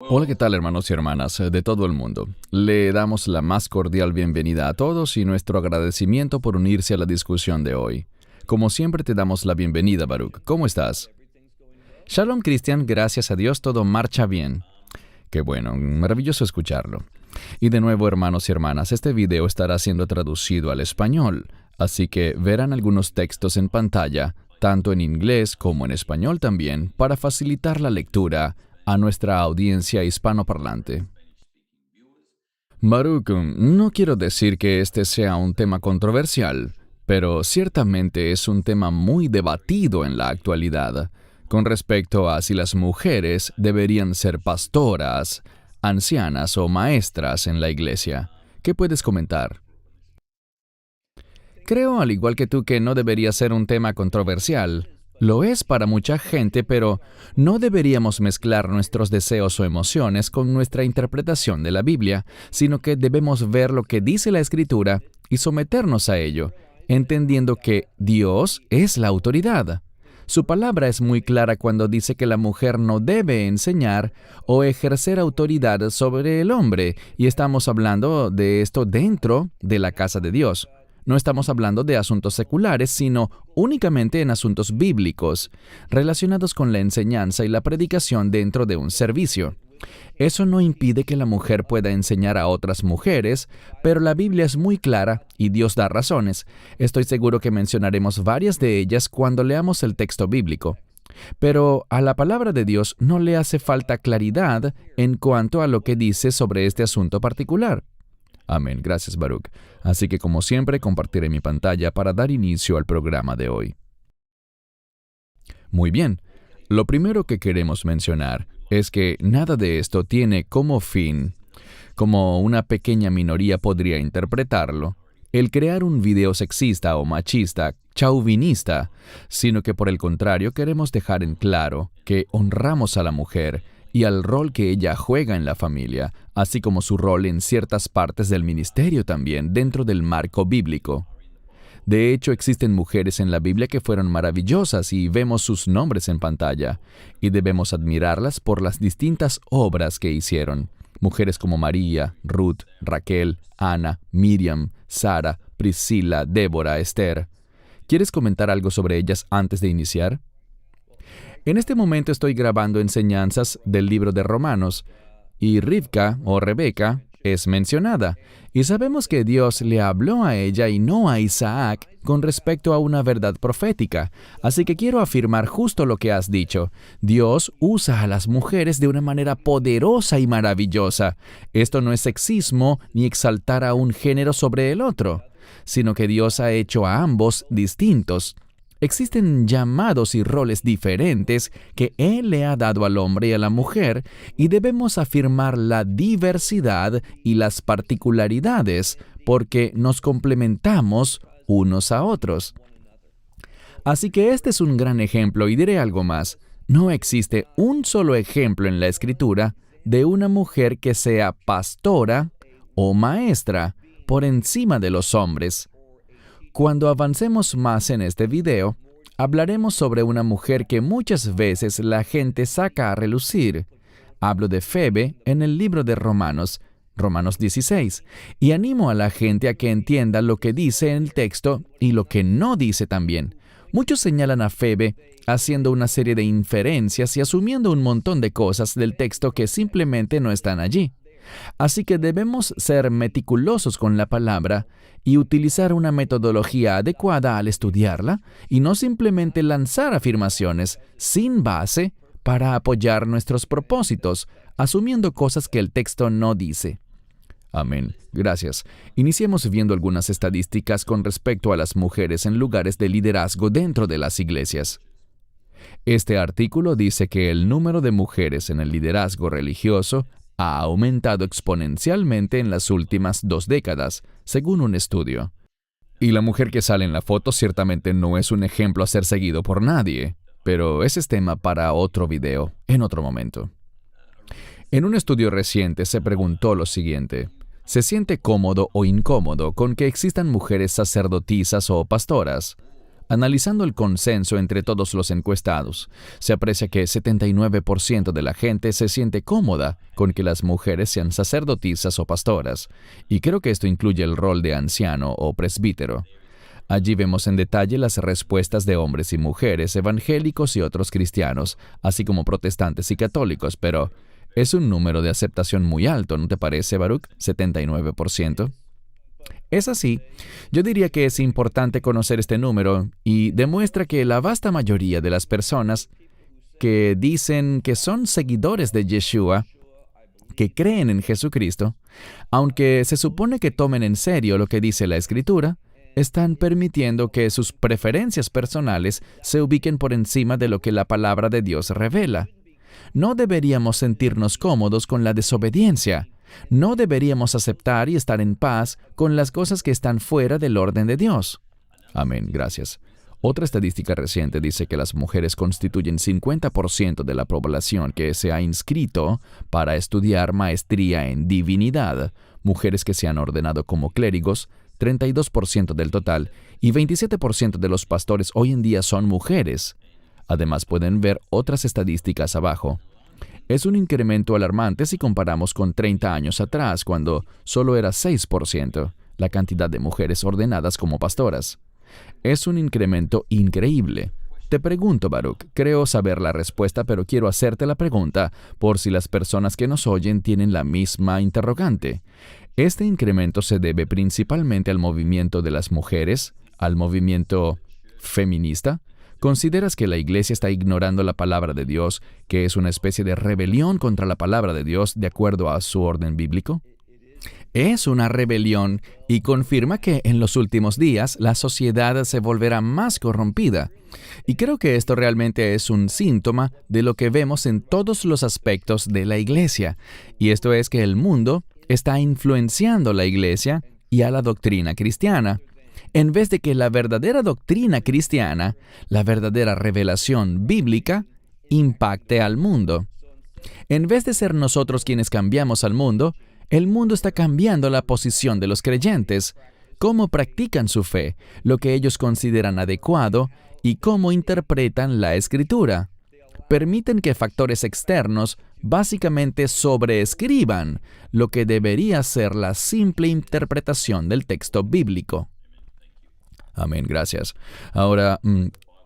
Hola, ¿qué tal, hermanos y hermanas de todo el mundo? Le damos la más cordial bienvenida a todos y nuestro agradecimiento por unirse a la discusión de hoy. Como siempre, te damos la bienvenida, Baruch. ¿Cómo estás? Shalom, Cristian. Gracias a Dios, todo marcha bien. Qué bueno, maravilloso escucharlo. Y de nuevo, hermanos y hermanas, este video estará siendo traducido al español, así que verán algunos textos en pantalla, tanto en inglés como en español también, para facilitar la lectura a nuestra audiencia hispanoparlante. Baruch, no quiero decir que este sea un tema controversial, pero ciertamente es un tema muy debatido en la actualidad, con respecto a si las mujeres deberían ser pastoras, ancianas o maestras en la iglesia. ¿Qué puedes comentar? Creo, al igual que tú, que no debería ser un tema controversial. Lo es para mucha gente, pero no deberíamos mezclar nuestros deseos o emociones con nuestra interpretación de la Biblia, sino que debemos ver lo que dice la Escritura y someternos a ello, entendiendo que Dios es la autoridad. Su palabra es muy clara cuando dice que la mujer no debe enseñar o ejercer autoridad sobre el hombre, y estamos hablando de esto dentro de la casa de Dios. No estamos hablando de asuntos seculares, sino únicamente en asuntos bíblicos, relacionados con la enseñanza y la predicación dentro de un servicio. Eso no impide que la mujer pueda enseñar a otras mujeres, pero la Biblia es muy clara y Dios da razones. Estoy seguro que mencionaremos varias de ellas cuando leamos el texto bíblico. Pero a la palabra de Dios no le hace falta claridad en cuanto a lo que dice sobre este asunto particular. Amén. Gracias, Baruch. Así que, como siempre, compartiré mi pantalla para dar inicio al programa de hoy. Muy bien. Lo primero que queremos mencionar es que nada de esto tiene como fin, como una pequeña minoría podría interpretarlo, el crear un video sexista o machista, chauvinista, sino que por el contrario queremos dejar en claro que honramos a la mujer y al rol que ella juega en la familia, así como su rol en ciertas partes del ministerio también dentro del marco bíblico. De hecho, existen mujeres en la Biblia que fueron maravillosas y vemos sus nombres en pantalla, y debemos admirarlas por las distintas obras que hicieron. Mujeres como María, Ruth, Raquel, Ana, Miriam, Sara, Priscila, Débora, Esther. ¿Quieres comentar algo sobre ellas antes de iniciar? En este momento estoy grabando enseñanzas del libro de Romanos, y Rivka o Rebeca es mencionada, y sabemos que Dios le habló a ella y no a Isaac con respecto a una verdad profética. Así que quiero afirmar justo lo que has dicho. Dios usa a las mujeres de una manera poderosa y maravillosa. Esto no es sexismo ni exaltar a un género sobre el otro, sino que Dios ha hecho a ambos distintos. Existen llamados y roles diferentes que Él le ha dado al hombre y a la mujer, y debemos afirmar la diversidad y las particularidades porque nos complementamos unos a otros. Así que este es un gran ejemplo, y diré algo más. No existe un solo ejemplo en la Escritura de una mujer que sea pastora o maestra por encima de los hombres. Cuando avancemos más en este video, hablaremos sobre una mujer que muchas veces la gente saca a relucir. Hablo de Febe en el libro de Romanos 16, y animo a la gente a que entienda lo que dice en el texto y lo que no dice también. Muchos señalan a Febe haciendo una serie de inferencias y asumiendo un montón de cosas del texto que simplemente no están allí. Así que debemos ser meticulosos con la palabra y utilizar una metodología adecuada al estudiarla, y no simplemente lanzar afirmaciones sin base para apoyar nuestros propósitos, asumiendo cosas que el texto no dice. Amén. Gracias. Iniciemos viendo algunas estadísticas con respecto a las mujeres en lugares de liderazgo dentro de las iglesias. Este artículo dice que el número de mujeres en el liderazgo religioso ha aumentado exponencialmente en las últimas 2 décadas, según un estudio. Y la mujer que sale en la foto ciertamente no es un ejemplo a ser seguido por nadie, pero ese es tema para otro video, en otro momento. En un estudio reciente se preguntó lo siguiente: ¿se siente cómodo o incómodo con que existan mujeres sacerdotisas o pastoras? Analizando el consenso entre todos los encuestados, se aprecia que 79% de la gente se siente cómoda con que las mujeres sean sacerdotisas o pastoras, y creo que esto incluye el rol de anciano o presbítero. Allí vemos en detalle las respuestas de hombres y mujeres, evangélicos y otros cristianos, así como protestantes y católicos, pero es un número de aceptación muy alto, ¿no te parece, Baruch? 79%. Es así. Yo diría que es importante conocer este número y demuestra que la vasta mayoría de las personas que dicen que son seguidores de Yeshua, que creen en Jesucristo, aunque se supone que tomen en serio lo que dice la Escritura, están permitiendo que sus preferencias personales se ubiquen por encima de lo que la palabra de Dios revela. No deberíamos sentirnos cómodos con la desobediencia. No deberíamos aceptar y estar en paz con las cosas que están fuera del orden de Dios. Amén, gracias. Otra estadística reciente dice que las mujeres constituyen 50% de la población que se ha inscrito para estudiar maestría en divinidad, mujeres que se han ordenado como clérigos, 32% del total, y 27% de los pastores hoy en día son mujeres. Además, pueden ver otras estadísticas abajo. Es un incremento alarmante si comparamos con 30 años atrás, cuando solo era 6% la cantidad de mujeres ordenadas como pastoras. Es un incremento increíble. Te pregunto, Baruch, creo saber la respuesta, pero quiero hacerte la pregunta por si las personas que nos oyen tienen la misma interrogante. ¿Este incremento se debe principalmente al movimiento de las mujeres, al movimiento feminista? ¿Consideras que la Iglesia está ignorando la palabra de Dios, que es una especie de rebelión contra la palabra de Dios de acuerdo a su orden bíblico? Es una rebelión y confirma que en los últimos días la sociedad se volverá más corrompida. Y creo que esto realmente es un síntoma de lo que vemos en todos los aspectos de la Iglesia. Y esto es que el mundo está influenciando la Iglesia y a la doctrina cristiana. En vez de que la verdadera doctrina cristiana, la verdadera revelación bíblica, impacte al mundo. En vez de ser nosotros quienes cambiamos al mundo, el mundo está cambiando la posición de los creyentes, cómo practican su fe, lo que ellos consideran adecuado y cómo interpretan la Escritura. Permiten que factores externos básicamente sobreescriban lo que debería ser la simple interpretación del texto bíblico. Amén, gracias. Ahora,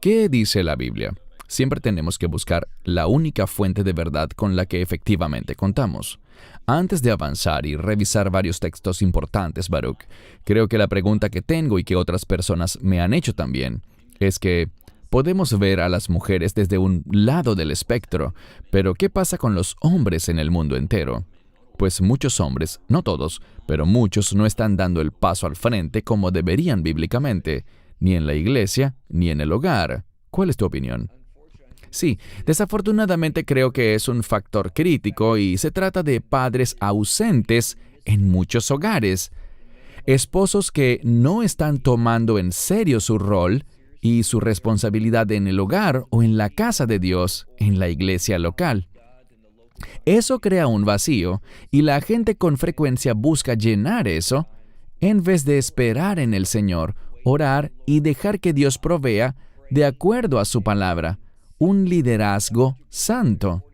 ¿qué dice la Biblia? Siempre tenemos que buscar la única fuente de verdad con la que efectivamente contamos. Antes de avanzar y revisar varios textos importantes, Baruch, creo que la pregunta que tengo y que otras personas me han hecho también es que podemos ver a las mujeres desde un lado del espectro, pero ¿qué pasa con los hombres en el mundo entero? Pues muchos hombres, no todos, pero muchos no están dando el paso al frente como deberían bíblicamente, ni en la iglesia, ni en el hogar. ¿Cuál es tu opinión? Sí, desafortunadamente creo que es un factor crítico y se trata de padres ausentes en muchos hogares. Esposos que no están tomando en serio su rol y su responsabilidad en el hogar o en la casa de Dios, en la iglesia local. Eso crea un vacío y la gente con frecuencia busca llenar eso en vez de esperar en el Señor, orar y dejar que Dios provea, de acuerdo a su palabra, un liderazgo santo.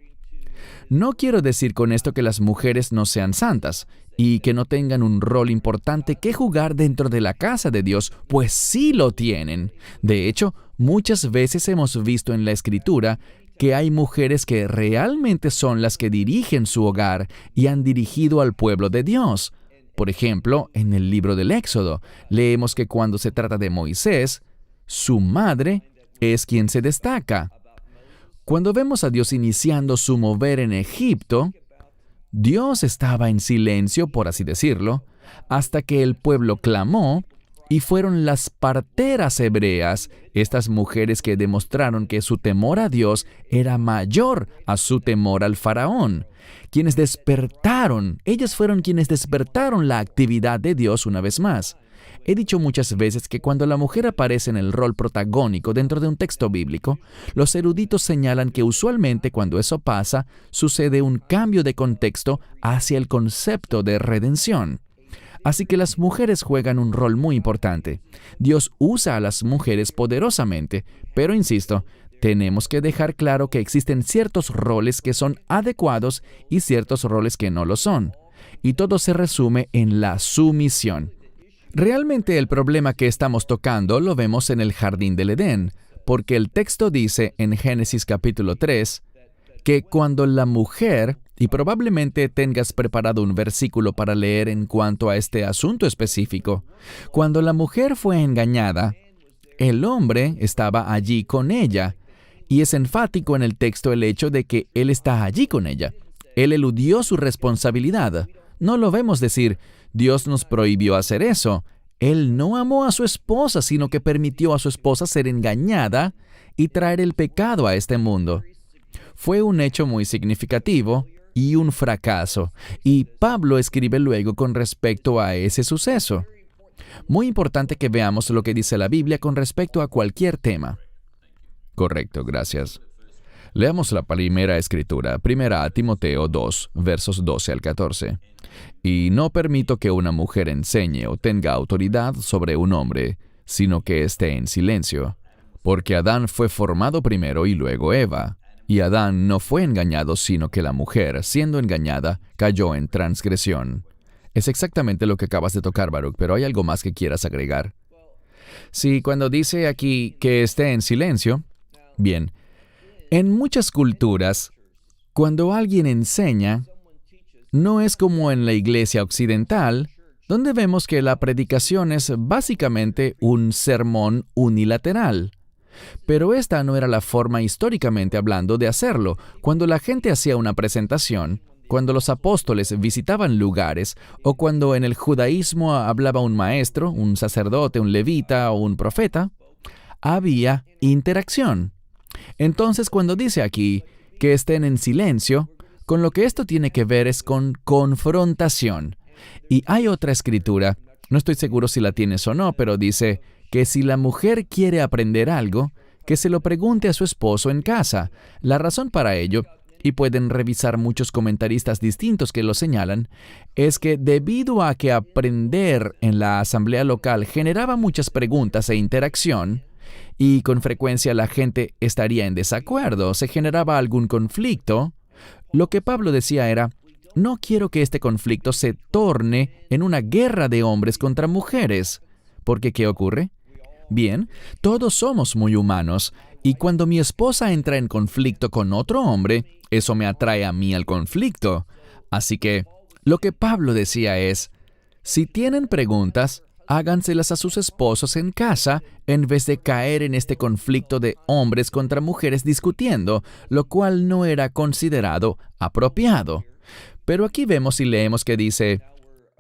No quiero decir con esto que las mujeres no sean santas y que no tengan un rol importante que jugar dentro de la casa de Dios, pues sí lo tienen. De hecho, muchas veces hemos visto en la Escritura que hay mujeres que realmente son las que dirigen su hogar y han dirigido al pueblo de Dios. Por ejemplo, en el libro del Éxodo, leemos que cuando se trata de Moisés, su madre es quien se destaca. Cuando vemos a Dios iniciando su mover en Egipto, Dios estaba en silencio, por así decirlo, hasta que el pueblo clamó, y fueron las parteras hebreas, estas mujeres que demostraron que su temor a Dios era mayor a su temor al faraón, ellas fueron quienes despertaron la actividad de Dios una vez más. He dicho muchas veces que cuando la mujer aparece en el rol protagónico dentro de un texto bíblico, los eruditos señalan que usualmente cuando eso pasa, sucede un cambio de contexto hacia el concepto de redención. Así que las mujeres juegan un rol muy importante. Dios usa a las mujeres poderosamente, pero insisto, tenemos que dejar claro que existen ciertos roles que son adecuados y ciertos roles que no lo son. Y todo se resume en la sumisión. Realmente el problema que estamos tocando lo vemos en el jardín del Edén, porque el texto dice en Génesis capítulo 3 que cuando la mujer, y probablemente tengas preparado un versículo para leer en cuanto a este asunto específico, cuando la mujer fue engañada, el hombre estaba allí con ella, y es enfático en el texto el hecho de que él está allí con ella. Él eludió su responsabilidad. No lo vemos decir, Dios nos prohibió hacer eso. Él no amó a su esposa, sino que permitió a su esposa ser engañada y traer el pecado a este mundo. Fue un hecho muy significativo y un fracaso, y Pablo escribe luego con respecto a ese suceso. Muy importante que veamos lo que dice la Biblia con respecto a cualquier tema. Correcto, gracias. Leamos la primera escritura, 1 Timoteo 2, versos 12 al 14. Y no permito que una mujer enseñe o tenga autoridad sobre un hombre, sino que esté en silencio. Porque Adán fue formado primero y luego Eva. Y Adán no fue engañado, sino que la mujer, siendo engañada, cayó en transgresión. Es exactamente lo que acabas de tocar, Baruch, pero ¿hay algo más que quieras agregar? Sí, cuando dice aquí que esté en silencio, bien, en muchas culturas, cuando alguien enseña, no es como en la iglesia occidental, donde vemos que la predicación es básicamente un sermón unilateral. Pero esta no era la forma históricamente hablando de hacerlo. Cuando la gente hacía una presentación, cuando los apóstoles visitaban lugares, o cuando en el judaísmo hablaba un maestro, un sacerdote, un levita o un profeta, había interacción. Entonces, cuando dice aquí que estén en silencio, con lo que esto tiene que ver es con confrontación. Y hay otra escritura, no estoy seguro si la tienes o no, pero dice que si la mujer quiere aprender algo, que se lo pregunte a su esposo en casa. La razón para ello, y pueden revisar muchos comentaristas distintos que lo señalan, es que debido a que aprender en la asamblea local generaba muchas preguntas e interacción, y con frecuencia la gente estaría en desacuerdo, se generaba algún conflicto, lo que Pablo decía era, no quiero que este conflicto se torne en una guerra de hombres contra mujeres. Porque, ¿qué ocurre? Bien, todos somos muy humanos, y cuando mi esposa entra en conflicto con otro hombre, eso me atrae a mí al conflicto. Así que, lo que Pablo decía es, si tienen preguntas, háganselas a sus esposos en casa en vez de caer en este conflicto de hombres contra mujeres discutiendo, lo cual no era considerado apropiado. Pero aquí vemos y leemos que dice,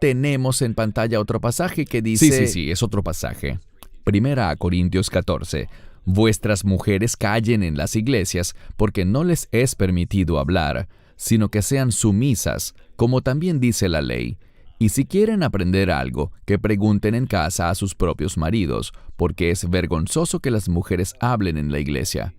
tenemos en pantalla otro pasaje que dice... Sí, es otro pasaje. 1 Corintios 14. Vuestras mujeres callen en las iglesias, porque no les es permitido hablar, sino que sean sumisas, como también dice la ley. Y si quieren aprender algo, que pregunten en casa a sus propios maridos, porque es vergonzoso que las mujeres hablen en la iglesia.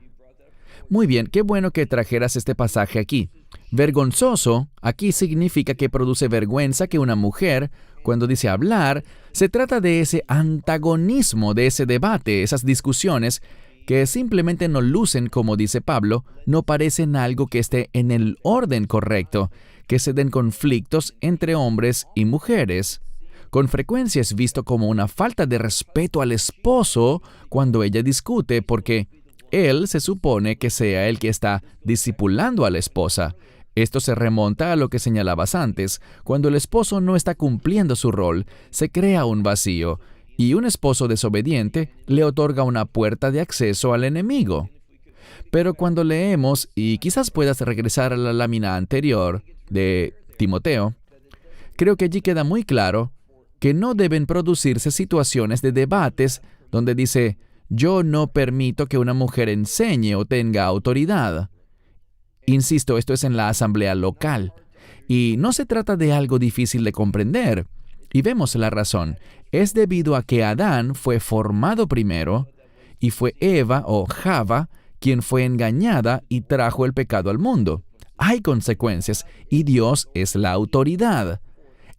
Muy bien, qué bueno que trajeras este pasaje aquí. Vergonzoso, aquí significa que produce vergüenza que una mujer, cuando dice hablar, se trata de ese antagonismo, de ese debate, esas discusiones que simplemente no lucen, como dice Pablo, no parecen algo que esté en el orden correcto, que se den conflictos entre hombres y mujeres. Con frecuencia es visto como una falta de respeto al esposo cuando ella discute, porque él se supone que sea el que está discipulando a la esposa. Esto se remonta a lo que señalabas antes. Cuando el esposo no está cumpliendo su rol, se crea un vacío, y un esposo desobediente le otorga una puerta de acceso al enemigo. Pero cuando leemos, y quizás puedas regresar a la lámina anterior de Timoteo, creo que allí queda muy claro que no deben producirse situaciones de debates donde dice, yo no permito que una mujer enseñe o tenga autoridad. Insisto, esto es en la asamblea local. Y no se trata de algo difícil de comprender. Y vemos la razón. Es debido a que Adán fue formado primero y fue Eva o Java quien fue engañada y trajo el pecado al mundo. Hay consecuencias y Dios es la autoridad.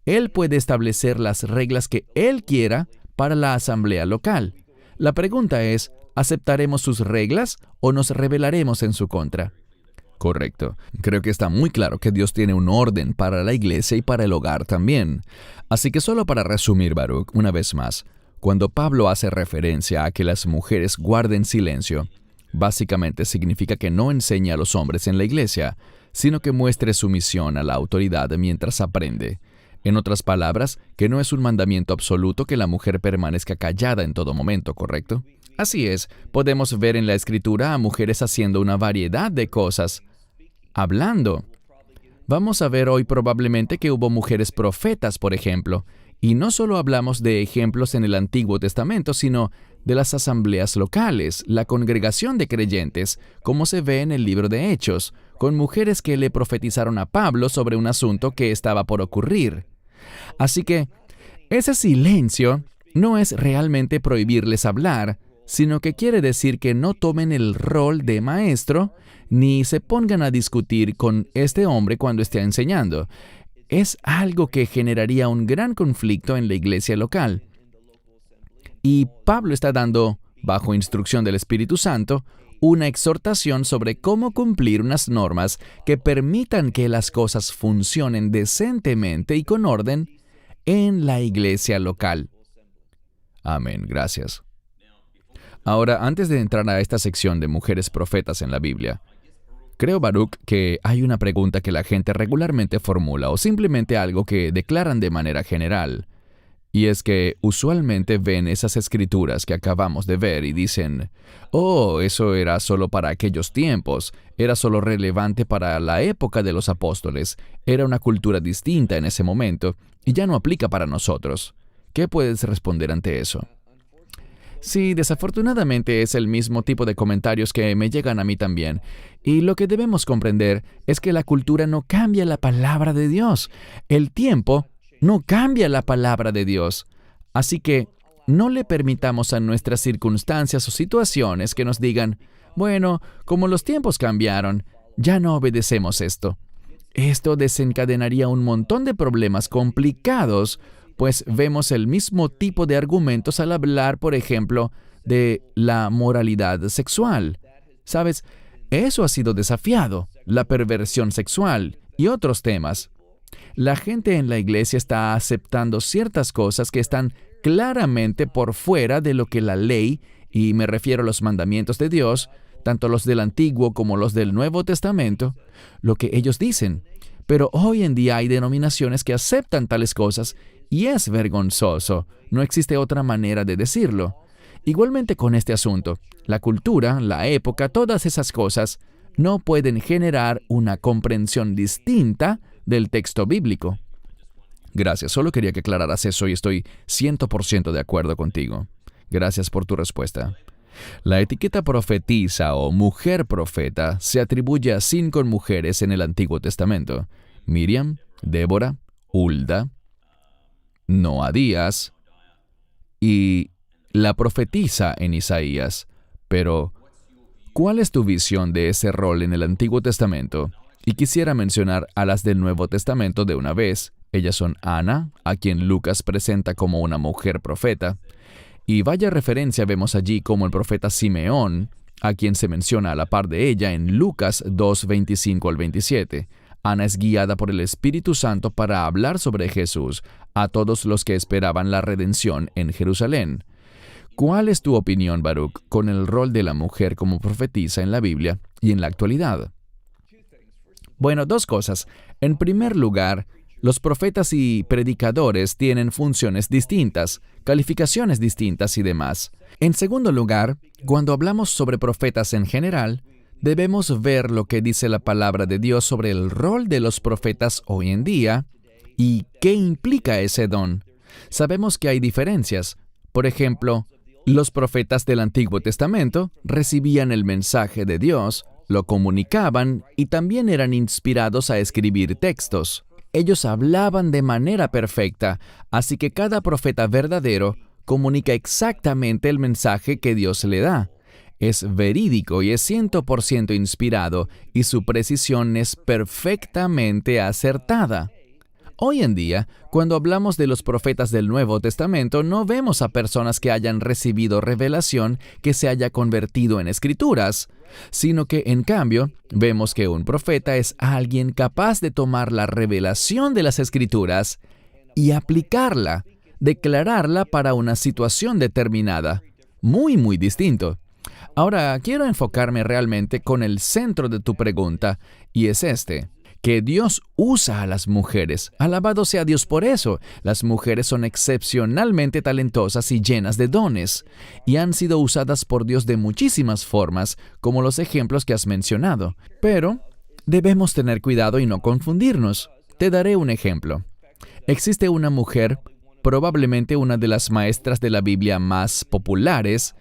Él puede establecer las reglas que Él quiera para la asamblea local. La pregunta es, ¿aceptaremos sus reglas o nos rebelaremos en su contra? Correcto. Creo que está muy claro que Dios tiene un orden para la iglesia y para el hogar también. Así que solo para resumir, Baruch, una vez más, cuando Pablo hace referencia a que las mujeres guarden silencio, básicamente significa que no enseña a los hombres en la iglesia, sino que muestre sumisión a la autoridad mientras aprende. En otras palabras, que no es un mandamiento absoluto que la mujer permanezca callada en todo momento, ¿correcto? Así es, podemos ver en la Escritura a mujeres haciendo una variedad de cosas, hablando. Vamos a ver hoy probablemente que hubo mujeres profetas, por ejemplo, y no solo hablamos de ejemplos en el Antiguo Testamento, sino de las asambleas locales, la congregación de creyentes, como se ve en el libro de Hechos, con mujeres que le profetizaron a Pablo sobre un asunto que estaba por ocurrir. Así que, ese silencio no es realmente prohibirles hablar, sino que quiere decir que no tomen el rol de maestro, ni se pongan a discutir con este hombre cuando esté enseñando. Es algo que generaría un gran conflicto en la iglesia local. Y Pablo está dando, bajo instrucción del Espíritu Santo, una exhortación sobre cómo cumplir unas normas que permitan que las cosas funcionen decentemente y con orden en la iglesia local. Amén, gracias. Ahora, antes de entrar a esta sección de mujeres profetas en la Biblia, creo, Baruch, que hay una pregunta que la gente regularmente formula o simplemente algo que declaran de manera general. Y es que usualmente ven esas escrituras que acabamos de ver y dicen, «Oh, eso era solo para aquellos tiempos, era solo relevante para la época de los apóstoles, era una cultura distinta en ese momento y ya no aplica para nosotros». ¿Qué puedes responder ante eso? Sí, desafortunadamente es el mismo tipo de comentarios que me llegan a mí también. Y lo que debemos comprender es que la cultura no cambia la palabra de Dios. El tiempo no cambia la palabra de Dios. Así que no le permitamos a nuestras circunstancias o situaciones que nos digan, bueno, como los tiempos cambiaron, ya no obedecemos esto. Esto desencadenaría un montón de problemas complicados, pues vemos el mismo tipo de argumentos al hablar, por ejemplo, de la moralidad sexual. ¿Sabes? Eso ha sido desafiado, la perversión sexual y otros temas. La gente en la iglesia está aceptando ciertas cosas que están claramente por fuera de lo que la ley, y me refiero a los mandamientos de Dios, tanto los del Antiguo como los del Nuevo Testamento, lo que ellos dicen. Pero hoy en día hay denominaciones que aceptan tales cosas y es vergonzoso. No existe otra manera de decirlo. Igualmente con este asunto, la cultura, la época, todas esas cosas no pueden generar una comprensión distinta del texto bíblico. Gracias, solo quería que aclararas eso y estoy 100% de acuerdo contigo. Gracias por tu respuesta. La etiqueta profetisa o mujer profeta se atribuye a 5 mujeres en el Antiguo Testamento: Miriam, Débora, Hulda, Noadías y la profetisa en Isaías. Pero, ¿cuál es tu visión de ese rol en el Antiguo Testamento? Y quisiera mencionar a las del Nuevo Testamento de una vez. Ellas son Ana, a quien Lucas presenta como una mujer profeta, y vaya referencia vemos allí como el profeta Simeón, a quien se menciona a la par de ella en Lucas 2:25 al 27. Ana es guiada por el Espíritu Santo para hablar sobre Jesús a todos los que esperaban la redención en Jerusalén. ¿Cuál es tu opinión, Baruch, con el rol de la mujer como profetisa en la Biblia y en la actualidad? Bueno, 2 cosas. En primer lugar, los profetas y predicadores tienen funciones distintas, calificaciones distintas y demás. En segundo lugar, cuando hablamos sobre profetas en general, debemos ver lo que dice la palabra de Dios sobre el rol de los profetas hoy en día y qué implica ese don. Sabemos que hay diferencias. Por ejemplo, los profetas del Antiguo Testamento recibían el mensaje de Dios, lo comunicaban y también eran inspirados a escribir textos. Ellos hablaban de manera perfecta, así que cada profeta verdadero comunica exactamente el mensaje que Dios le da. Es verídico y es 100% inspirado, y su precisión es perfectamente acertada. Hoy en día, cuando hablamos de los profetas del Nuevo Testamento, no vemos a personas que hayan recibido revelación que se haya convertido en escrituras, sino que, en cambio, vemos que un profeta es alguien capaz de tomar la revelación de las escrituras y aplicarla, declararla para una situación determinada. Muy distinto. Ahora, quiero enfocarme realmente con el centro de tu pregunta, y es este: que Dios usa a las mujeres. Alabado sea Dios por eso. Las mujeres son excepcionalmente talentosas y llenas de dones, y han sido usadas por Dios de muchísimas formas, como los ejemplos que has mencionado. Pero debemos tener cuidado y no confundirnos. Te daré un ejemplo. Existe una mujer, probablemente una de las maestras de la Biblia más populares,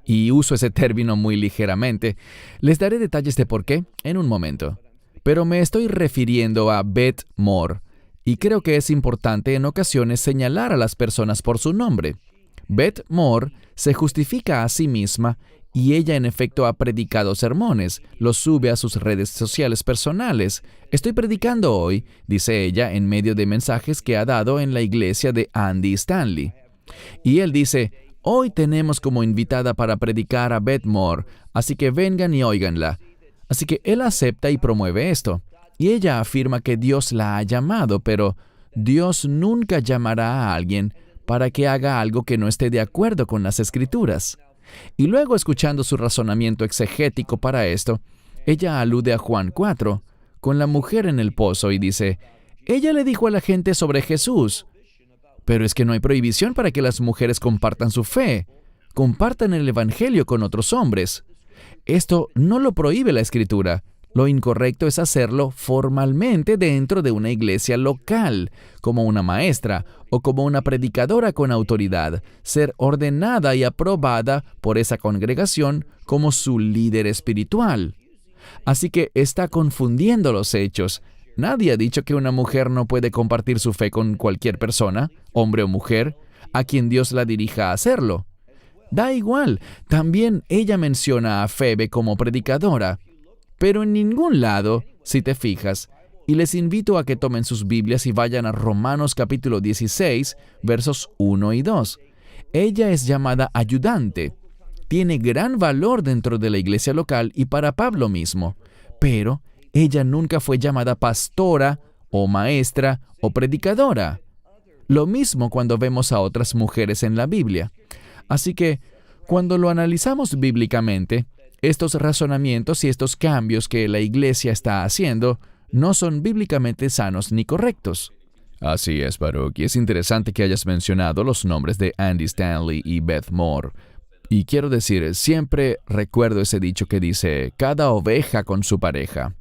y uso ese término muy ligeramente. Les daré detalles de por qué en un momento. Pero me estoy refiriendo a Beth Moore, y creo que es importante en ocasiones señalar a las personas por su nombre. Beth Moore se justifica a sí misma, y ella en efecto ha predicado sermones, los sube a sus redes sociales personales. Estoy predicando hoy, dice ella, en medio de mensajes que ha dado en la iglesia de Andy Stanley. Y él dice: hoy tenemos como invitada para predicar a Beth Moore, así que vengan y óiganla. Así que él acepta y promueve esto. Y ella afirma que Dios la ha llamado, pero Dios nunca llamará a alguien para que haga algo que no esté de acuerdo con las Escrituras. Y luego, escuchando su razonamiento exegético para esto, ella alude a Juan 4, con la mujer en el pozo, y dice: ella le dijo a la gente sobre Jesús. Pero es que no hay prohibición para que las mujeres compartan su fe, compartan el Evangelio con otros hombres. Esto no lo prohíbe la Escritura. Lo incorrecto es hacerlo formalmente dentro de una iglesia local, como una maestra o como una predicadora con autoridad, ser ordenada y aprobada por esa congregación como su líder espiritual. Así que está confundiendo los hechos. Nadie ha dicho que una mujer no puede compartir su fe con cualquier persona, hombre o mujer, a quien Dios la dirija a hacerlo. Da igual, también ella menciona a Febe como predicadora, pero en ningún lado, si te fijas, y les invito a que tomen sus Biblias y vayan a Romanos capítulo 16, versos 1 y 2. Ella es llamada ayudante. Tiene gran valor dentro de la iglesia local y para Pablo mismo, pero ella nunca fue llamada pastora o maestra o predicadora. Lo mismo cuando vemos a otras mujeres en la Biblia. Así que, cuando lo analizamos bíblicamente, estos razonamientos y estos cambios que la iglesia está haciendo no son bíblicamente sanos ni correctos. Así es, Baruch, y es interesante que hayas mencionado los nombres de Andy Stanley y Beth Moore. Y quiero decir, siempre recuerdo ese dicho que dice: cada oveja con su pareja.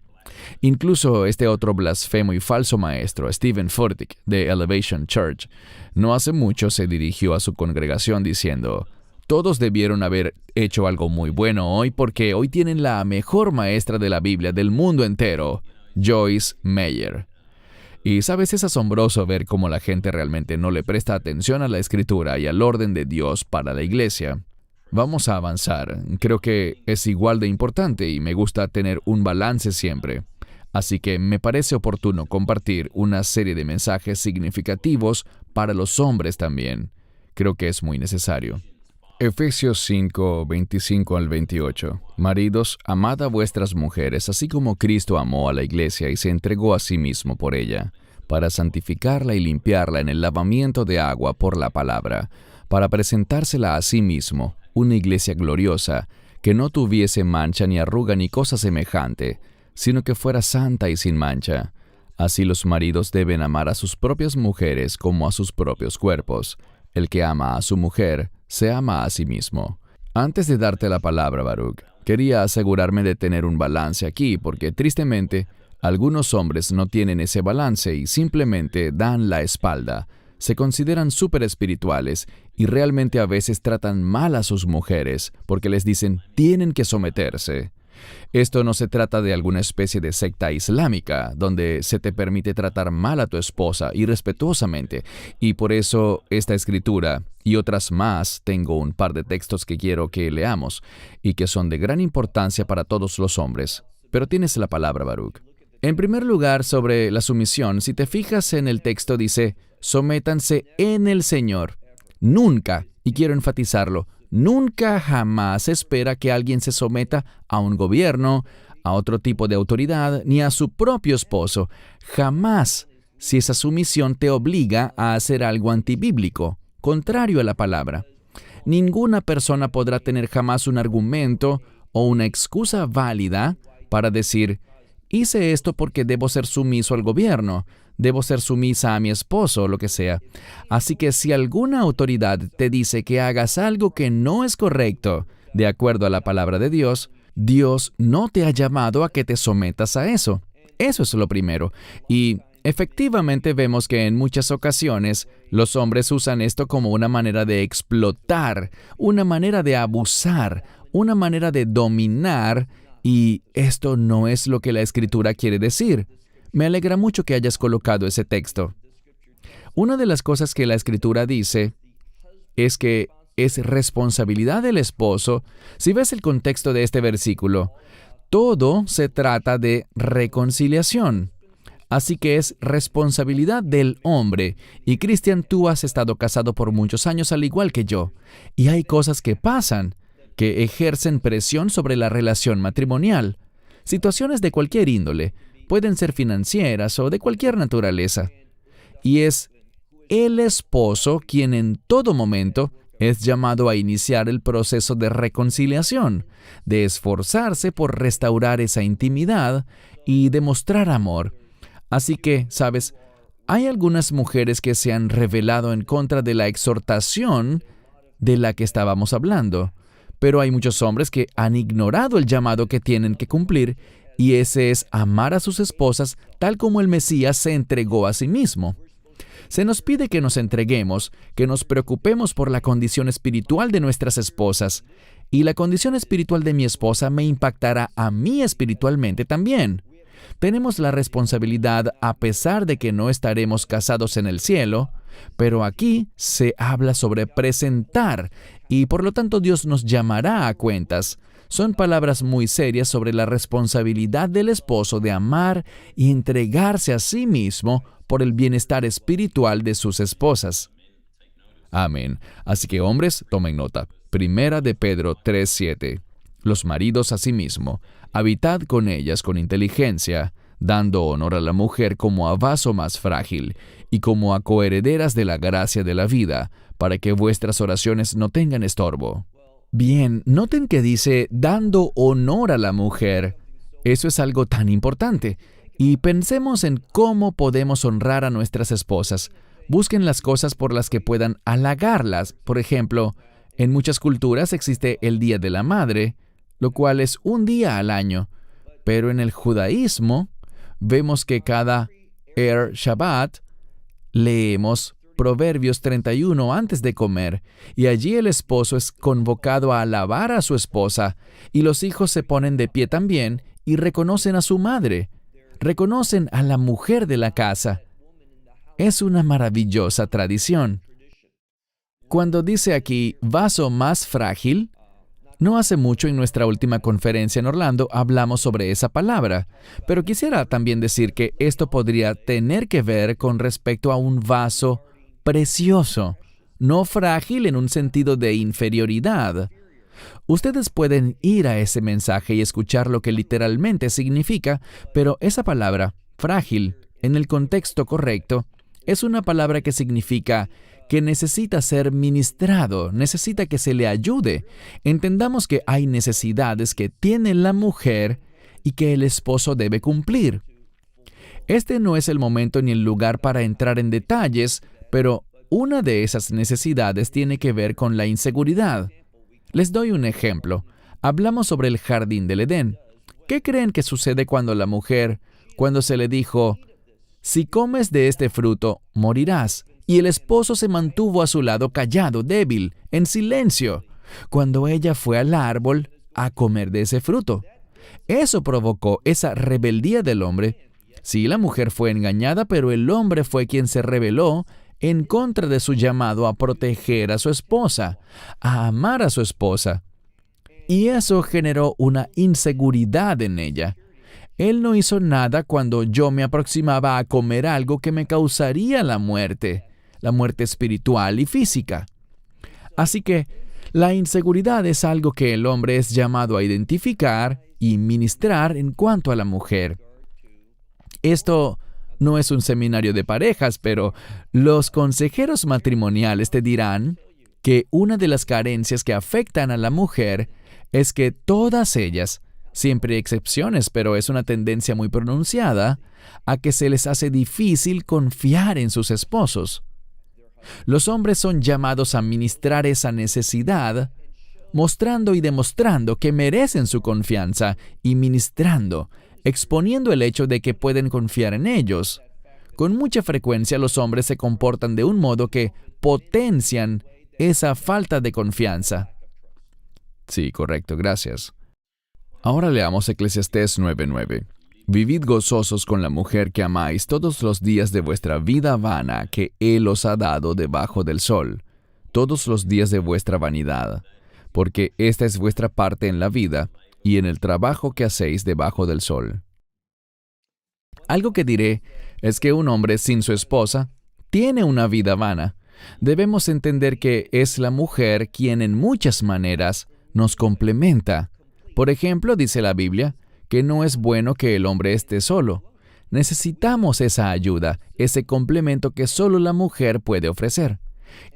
Incluso este otro blasfemo y falso maestro, Stephen Furtick, de Elevation Church, no hace mucho se dirigió a su congregación diciendo: todos debieron haber hecho algo muy bueno hoy porque hoy tienen la mejor maestra de la Biblia del mundo entero, Joyce Meyer. Y sabes, es asombroso ver cómo la gente realmente no le presta atención a la Escritura y al orden de Dios para la iglesia. Vamos a avanzar. Creo que es igual de importante y me gusta tener un balance siempre. Así que me parece oportuno compartir una serie de mensajes significativos para los hombres también. Creo que es muy necesario. Efesios 5, 25 al 28. Maridos, amad a vuestras mujeres, así como Cristo amó a la iglesia y se entregó a sí mismo por ella, para santificarla y limpiarla en el lavamiento de agua por la palabra, para presentársela a sí mismo, una iglesia gloriosa, que no tuviese mancha ni arruga ni cosa semejante, sino que fuera santa y sin mancha. Así los maridos deben amar a sus propias mujeres como a sus propios cuerpos. El que ama a su mujer, se ama a sí mismo. Antes de darte la palabra, Baruch, quería asegurarme de tener un balance aquí, porque tristemente, algunos hombres no tienen ese balance y simplemente dan la espalda. Se consideran súper espirituales y realmente a veces tratan mal a sus mujeres porque les dicen tienen que someterse. Esto no se trata de alguna especie de secta islámica donde se te permite tratar mal a tu esposa irrespetuosamente, y por eso esta escritura y otras más, tengo un par de textos que quiero que leamos y que son de gran importancia para todos los hombres. Pero tienes la palabra, Baruch. En primer lugar, sobre la sumisión, si te fijas en el texto dice, sométanse en el Señor. Nunca, y quiero enfatizarlo, nunca jamás se espera que alguien se someta a un gobierno, a otro tipo de autoridad, ni a su propio esposo. Jamás, si esa sumisión te obliga a hacer algo antibíblico, contrario a la palabra. Ninguna persona podrá tener jamás un argumento o una excusa válida para decir, hice esto porque debo ser sumiso al gobierno, debo ser sumisa a mi esposo, o lo que sea. Así que si alguna autoridad te dice que hagas algo que no es correcto, de acuerdo a la palabra de Dios, Dios no te ha llamado a que te sometas a eso. Eso es lo primero. Y efectivamente vemos que en muchas ocasiones los hombres usan esto como una manera de explotar, una manera de abusar, una manera de dominar, y esto no es lo que la Escritura quiere decir. Me alegra mucho que hayas colocado ese texto. Una de las cosas que la Escritura dice es que es responsabilidad del esposo. Si ves el contexto de este versículo, todo se trata de reconciliación. Así que es responsabilidad del hombre. Y Cristian, tú has estado casado por muchos años al igual que yo. Y hay cosas que pasan, que ejercen presión sobre la relación matrimonial. Situaciones de cualquier índole, pueden ser financieras o de cualquier naturaleza. Y es el esposo quien en todo momento es llamado a iniciar el proceso de reconciliación, de esforzarse por restaurar esa intimidad y demostrar amor. Así que, ¿sabes? Hay algunas mujeres que se han rebelado en contra de la exhortación de la que estábamos hablando, pero hay muchos hombres que han ignorado el llamado que tienen que cumplir, y ese es amar a sus esposas tal como el Mesías se entregó a sí mismo. Se nos pide que nos entreguemos, que nos preocupemos por la condición espiritual de nuestras esposas, y la condición espiritual de mi esposa me impactará a mí espiritualmente también. Tenemos la responsabilidad, a pesar de que no estaremos casados en el cielo, pero aquí se habla sobre presentar, y por lo tanto Dios nos llamará a cuentas. Son palabras muy serias sobre la responsabilidad del esposo de amar y entregarse a sí mismo por el bienestar espiritual de sus esposas. Amén. Así que hombres, tomen nota. Primera de Pedro 3:7. Los maridos asimismo, habitad con ellas con inteligencia, dando honor a la mujer como a vaso más frágil y como a coherederas de la gracia de la vida, para que vuestras oraciones no tengan estorbo. Bien, noten que dice dando honor a la mujer. Eso es algo tan importante. Y pensemos en cómo podemos honrar a nuestras esposas. Busquen las cosas por las que puedan halagarlas. Por ejemplo, en muchas culturas existe el Día de la Madre, lo cual es un día al año. Pero en el judaísmo, vemos que cada Shabbat leemos Proverbios 31 antes de comer, y allí el esposo es convocado a alabar a su esposa, y los hijos se ponen de pie también y reconocen a su madre, reconocen a la mujer de la casa. Es una maravillosa tradición. Cuando dice aquí vaso más frágil, no hace mucho en nuestra última conferencia en Orlando hablamos sobre esa palabra, pero quisiera también decir que esto podría tener que ver con respecto a un vaso precioso, no frágil en un sentido de inferioridad. Ustedes pueden ir a ese mensaje y escuchar lo que literalmente significa, pero esa palabra, frágil, en el contexto correcto, es una palabra que significa que necesita ser ministrado, necesita que se le ayude. Entendamos que hay necesidades que tiene la mujer y que el esposo debe cumplir. Este no es el momento ni el lugar para entrar en detalles, pero una de esas necesidades tiene que ver con la inseguridad. Les doy un ejemplo. Hablamos sobre el jardín del Edén. ¿Qué creen que sucede cuando la mujer, cuando se le dijo, si comes de este fruto, morirás? Y el esposo se mantuvo a su lado callado, débil, en silencio, cuando ella fue al árbol a comer de ese fruto. Eso provocó esa rebeldía del hombre. Sí, la mujer fue engañada, pero el hombre fue quien se rebeló en contra de su llamado a proteger a su esposa, a amar a su esposa. Y eso generó una inseguridad en ella. Él no hizo nada cuando yo me aproximaba a comer algo que me causaría la muerte espiritual y física. Así que la inseguridad es algo que el hombre es llamado a identificar y ministrar en cuanto a la mujer. Esto no es un seminario de parejas, pero los consejeros matrimoniales te dirán que una de las carencias que afectan a la mujer es que todas ellas, siempre hay excepciones, pero es una tendencia muy pronunciada, a que se les hace difícil confiar en sus esposos. Los hombres son llamados a ministrar esa necesidad, mostrando y demostrando que merecen su confianza y ministrando, exponiendo el hecho de que pueden confiar en ellos. Con mucha frecuencia los hombres se comportan de un modo que potencian esa falta de confianza. Sí, correcto, gracias. Ahora leamos Eclesiastés 9:9. Vivid gozosos con la mujer que amáis todos los días de vuestra vida vana que Él os ha dado debajo del sol, todos los días de vuestra vanidad, porque esta es vuestra parte en la vida y en el trabajo que hacéis debajo del sol. Algo que diré es que un hombre sin su esposa tiene una vida vana. Debemos entender que es la mujer quien en muchas maneras nos complementa. Por ejemplo, dice la Biblia, que no es bueno que el hombre esté solo. Necesitamos esa ayuda, ese complemento que solo la mujer puede ofrecer.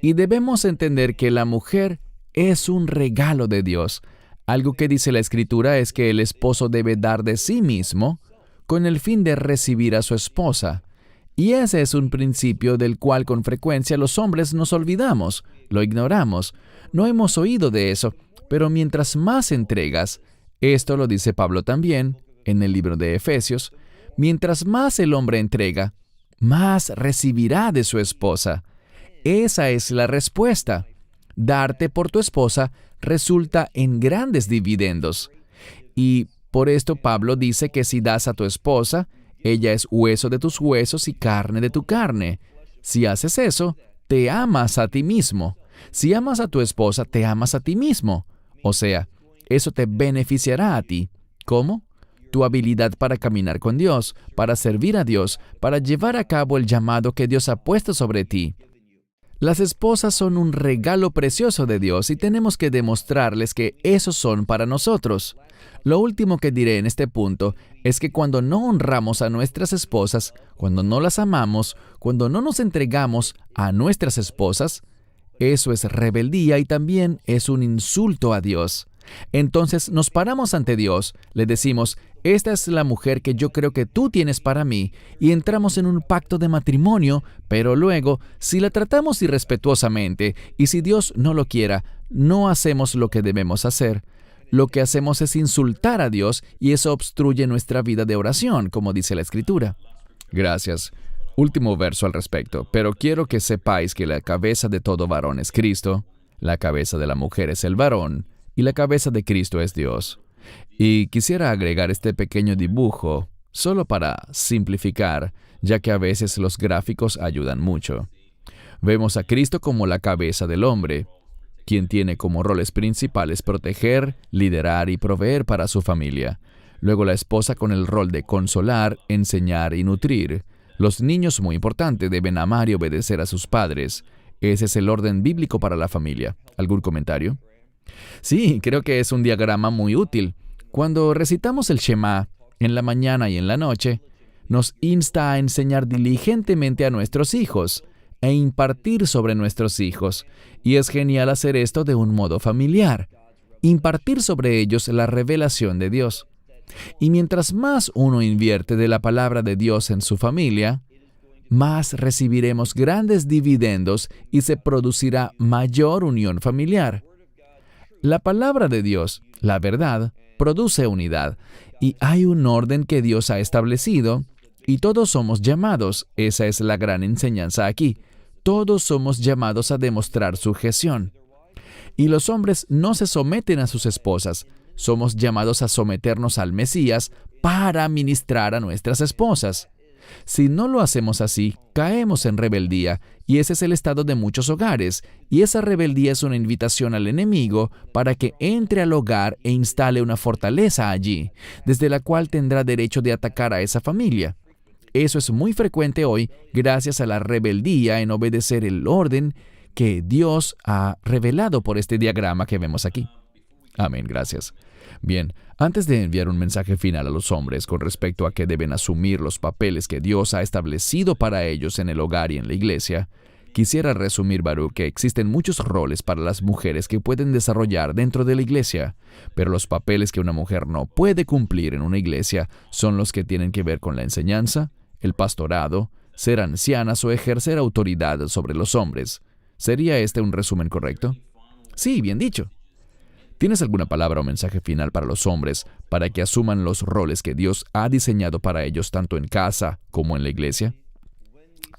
Y debemos entender que la mujer es un regalo de Dios. Algo que dice la Escritura es que el esposo debe dar de sí mismo con el fin de recibir a su esposa. Y ese es un principio del cual con frecuencia los hombres nos olvidamos, lo ignoramos. No hemos oído de eso, pero mientras más entregas, esto lo dice Pablo también en el libro de Efesios, mientras más el hombre entrega, más recibirá de su esposa. Esa es la respuesta. Darte por tu esposa resulta en grandes dividendos. Y por esto Pablo dice que si das a tu esposa, ella es hueso de tus huesos y carne de tu carne. Si haces eso, te amas a ti mismo. Si amas a tu esposa, te amas a ti mismo. O sea, eso te beneficiará a ti. ¿Cómo? Tu habilidad para caminar con Dios, para servir a Dios, para llevar a cabo el llamado que Dios ha puesto sobre ti. Las esposas son un regalo precioso de Dios y tenemos que demostrarles que esos son para nosotros. Lo último que diré en este punto es que cuando no honramos a nuestras esposas, cuando no las amamos, cuando no nos entregamos a nuestras esposas, eso es rebeldía y también es un insulto a Dios. Entonces nos paramos ante Dios, le decimos, esta es la mujer que yo creo que tú tienes para mí, y entramos en un pacto de matrimonio, pero luego, si la tratamos irrespetuosamente, y si Dios no lo quiera, no hacemos lo que debemos hacer. Lo que hacemos es insultar a Dios, y eso obstruye nuestra vida de oración, como dice la Escritura. Gracias. Último verso al respecto, pero quiero que sepáis que la cabeza de todo varón es Cristo, la cabeza de la mujer es el varón, y la cabeza de Cristo es Dios. Y quisiera agregar este pequeño dibujo, solo para simplificar, ya que a veces los gráficos ayudan mucho. Vemos a Cristo como la cabeza del hombre, quien tiene como roles principales proteger, liderar y proveer para su familia. Luego la esposa con el rol de consolar, enseñar y nutrir. Los niños, muy importante, deben amar y obedecer a sus padres. Ese es el orden bíblico para la familia. ¿Algún comentario? Sí, creo que es un diagrama muy útil. Cuando recitamos el Shema en la mañana y en la noche, nos insta a enseñar diligentemente a nuestros hijos e impartir sobre nuestros hijos. Y es genial hacer esto de un modo familiar, impartir sobre ellos la revelación de Dios. Y mientras más uno invierte de la palabra de Dios en su familia, más recibiremos grandes dividendos y se producirá mayor unión familiar. La palabra de Dios, la verdad, produce unidad, y hay un orden que Dios ha establecido, y todos somos llamados, esa es la gran enseñanza aquí, todos somos llamados a demostrar sujeción. Y los hombres no se someten a sus esposas, somos llamados a someternos al Mesías para ministrar a nuestras esposas. Si no lo hacemos así, caemos en rebeldía, y ese es el estado de muchos hogares, y esa rebeldía es una invitación al enemigo para que entre al hogar e instale una fortaleza allí, desde la cual tendrá derecho de atacar a esa familia. Eso es muy frecuente hoy gracias a la rebeldía en obedecer el orden que Dios ha revelado por este diagrama que vemos aquí. Amén, gracias. Bien, antes de enviar un mensaje final a los hombres con respecto a que deben asumir los papeles que Dios ha establecido para ellos en el hogar y en la iglesia, quisiera resumir, Baruch, que existen muchos roles para las mujeres que pueden desarrollar dentro de la iglesia, pero los papeles que una mujer no puede cumplir en una iglesia son los que tienen que ver con la enseñanza, el pastorado, ser ancianas o ejercer autoridad sobre los hombres. ¿Sería este un resumen correcto? Sí, bien dicho. ¿Tienes alguna palabra o mensaje final para los hombres para que asuman los roles que Dios ha diseñado para ellos tanto en casa como en la iglesia?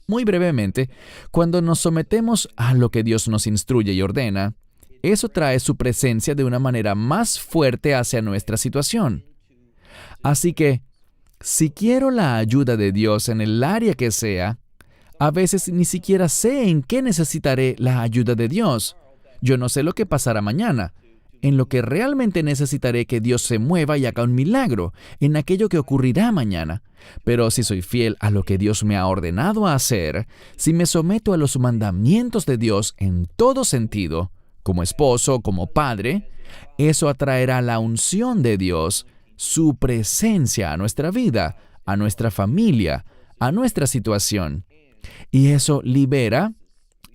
Muy brevemente, cuando nos sometemos a lo que Dios nos instruye y ordena, eso trae su presencia de una manera más fuerte hacia nuestra situación. Así que, si quiero la ayuda de Dios en el área que sea, a veces ni siquiera sé en qué necesitaré la ayuda de Dios. Yo no sé lo que pasará mañana. En lo que realmente necesitaré que Dios se mueva y haga un milagro, en aquello que ocurrirá mañana. Pero si soy fiel a lo que Dios me ha ordenado hacer, si me someto a los mandamientos de Dios en todo sentido, como esposo, como padre, eso atraerá la unción de Dios, su presencia a nuestra vida, a nuestra familia, a nuestra situación. Y eso libera,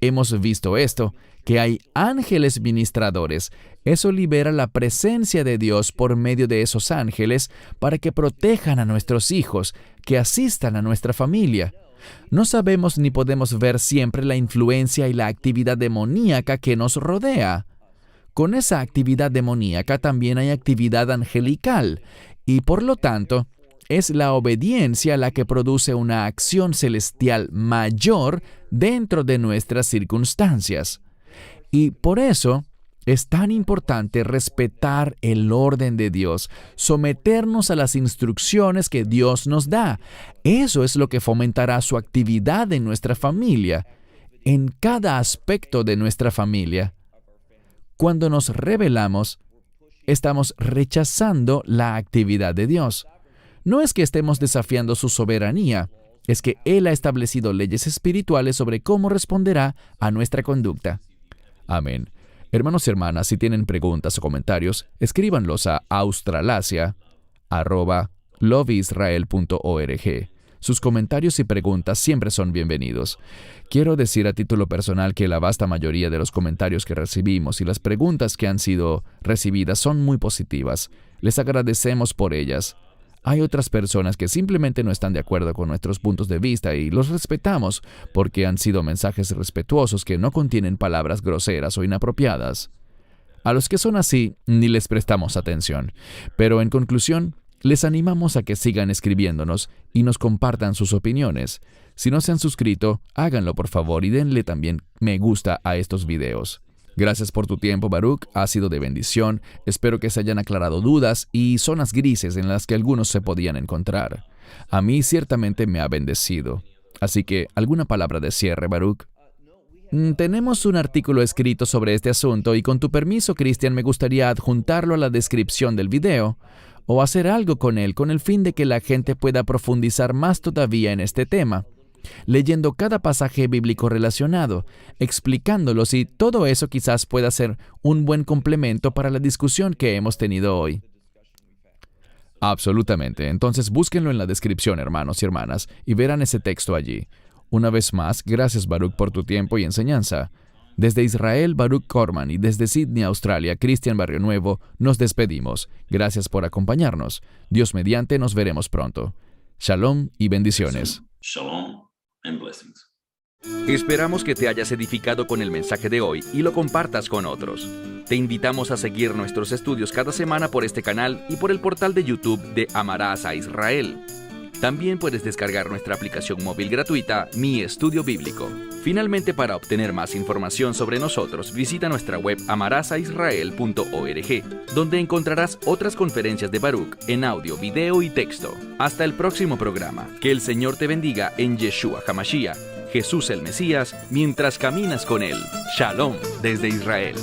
hemos visto esto, que hay ángeles ministradores. Eso libera la presencia de Dios por medio de esos ángeles para que protejan a nuestros hijos, que asistan a nuestra familia. No sabemos ni podemos ver siempre la influencia y la actividad demoníaca que nos rodea. Con esa actividad demoníaca también hay actividad angelical, y por lo tanto, es la obediencia la que produce una acción celestial mayor dentro de nuestras circunstancias. Y por eso es tan importante respetar el orden de Dios, someternos a las instrucciones que Dios nos da. Eso es lo que fomentará su actividad en nuestra familia, en cada aspecto de nuestra familia. Cuando nos rebelamos, estamos rechazando la actividad de Dios. No es que estemos desafiando su soberanía, es que Él ha establecido leyes espirituales sobre cómo responderá a nuestra conducta. Amén. Hermanos y hermanas, si tienen preguntas o comentarios, escríbanlos a australasia@loveisrael.org. Sus comentarios y preguntas siempre son bienvenidos. Quiero decir a título personal que la vasta mayoría de los comentarios que recibimos y las preguntas que han sido recibidas son muy positivas. Les agradecemos por ellas. Hay otras personas que simplemente no están de acuerdo con nuestros puntos de vista y los respetamos porque han sido mensajes respetuosos que no contienen palabras groseras o inapropiadas. A los que son así, ni les prestamos atención. Pero en conclusión, les animamos a que sigan escribiéndonos y nos compartan sus opiniones. Si no se han suscrito, háganlo por favor y denle también me gusta a estos videos. Gracias por tu tiempo, Baruch. Ha sido de bendición. Espero que se hayan aclarado dudas y zonas grises en las que algunos se podían encontrar. A mí ciertamente me ha bendecido. Así que, ¿alguna palabra de cierre, Baruch? Tenemos un artículo escrito sobre este asunto y con tu permiso, Cristian, me gustaría adjuntarlo a la descripción del video o hacer algo con él con el fin de que la gente pueda profundizar más todavía en este tema, leyendo cada pasaje bíblico relacionado, explicándolos y todo eso quizás pueda ser un buen complemento para la discusión que hemos tenido hoy. Absolutamente. Entonces búsquenlo en la descripción, hermanos y hermanas, y verán ese texto allí. Una vez más, gracias Baruch por tu tiempo y enseñanza. Desde Israel, Baruch Corman, y desde Sydney, Australia, Cristian Barrio Nuevo, nos despedimos. Gracias por acompañarnos. Dios mediante, nos veremos pronto. Shalom y bendiciones. Shalom and blessings. Esperamos que te hayas edificado con el mensaje de hoy y lo compartas con otros. Te invitamos a seguir nuestros estudios cada semana por este canal y por el portal de YouTube de Amarás a Israel. También puedes descargar nuestra aplicación móvil gratuita, Mi Estudio Bíblico. Finalmente, para obtener más información sobre nosotros, visita nuestra web amarasaisrael.org, donde encontrarás otras conferencias de Baruch en audio, video y texto. Hasta el próximo programa. Que el Señor te bendiga en Yeshua HaMashiach, Jesús el Mesías, mientras caminas con Él. Shalom desde Israel.